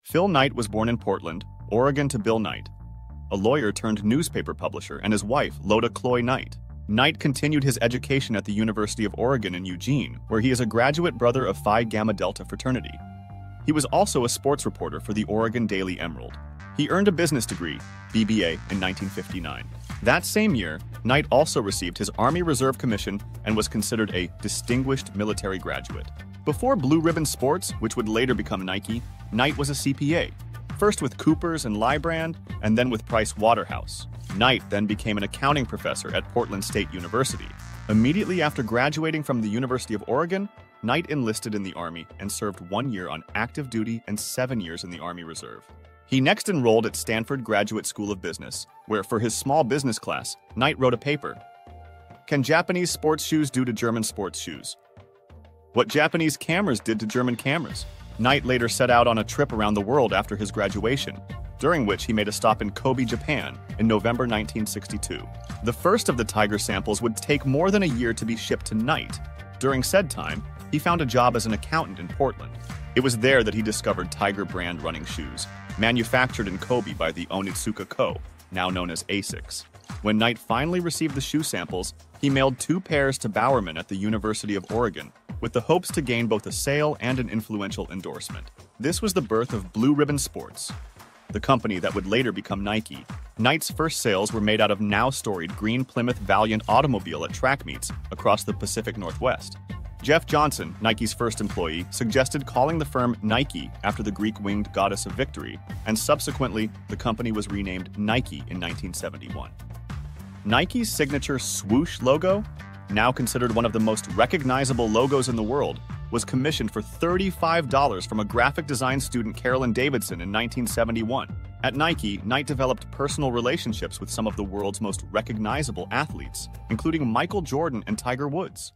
Phil Knight was born in Portland, Oregon to Bill Knight, a lawyer turned newspaper publisher, and his wife, Loda Cloy Knight. Knight continued his education at the University of Oregon in Eugene, where he is a graduate brother of Phi Gamma Delta fraternity. He was also a sports reporter for the Oregon Daily Emerald. He earned a business degree, BBA, in 1959. That same year, Knight also received his Army Reserve Commission and was considered a distinguished military graduate. Before Blue Ribbon Sports, which would later become Nike, Knight was a CPA, first with Coopers and Lybrand, and then with Price Waterhouse. Knight then became an accounting professor at Portland State University. Immediately after graduating from the University of Oregon, Knight enlisted in the Army and served 1 year on active duty and 7 years in the Army Reserve. He next enrolled at Stanford Graduate School of Business, where for his small business class, Knight wrote a paper, "Can Japanese sports shoes do to German sports shoes? What Japanese cameras did to German cameras?" Knight later set out on a trip around the world after his graduation, during which he made a stop in Kobe, Japan, in November 1962. The first of the Tiger samples would take more than a year to be shipped to Knight. During said time, he found a job as an accountant in Portland. It was there that he discovered Tiger brand running shoes, manufactured in Kobe by the Onitsuka Co., now known as ASICS. When Knight finally received the shoe samples, he mailed 2 pairs to Bowerman at the University of Oregon, with the hopes to gain both a sale and an influential endorsement. This was the birth of Blue Ribbon Sports, the company that would later become Nike. Knight's first sales were made out of now-storied green Plymouth Valiant automobile at track meets across the Pacific Northwest. Jeff Johnson, Nike's first employee, suggested calling the firm Nike after the Greek winged goddess of victory, and subsequently, the company was renamed Nike in 1971. Nike's signature swoosh logo, now considered one of the most recognizable logos in the world, was commissioned for $35 from a graphic design student, Carolyn Davidson, in 1971. At Nike, Knight developed personal relationships with some of the world's most recognizable athletes, including Michael Jordan and Tiger Woods.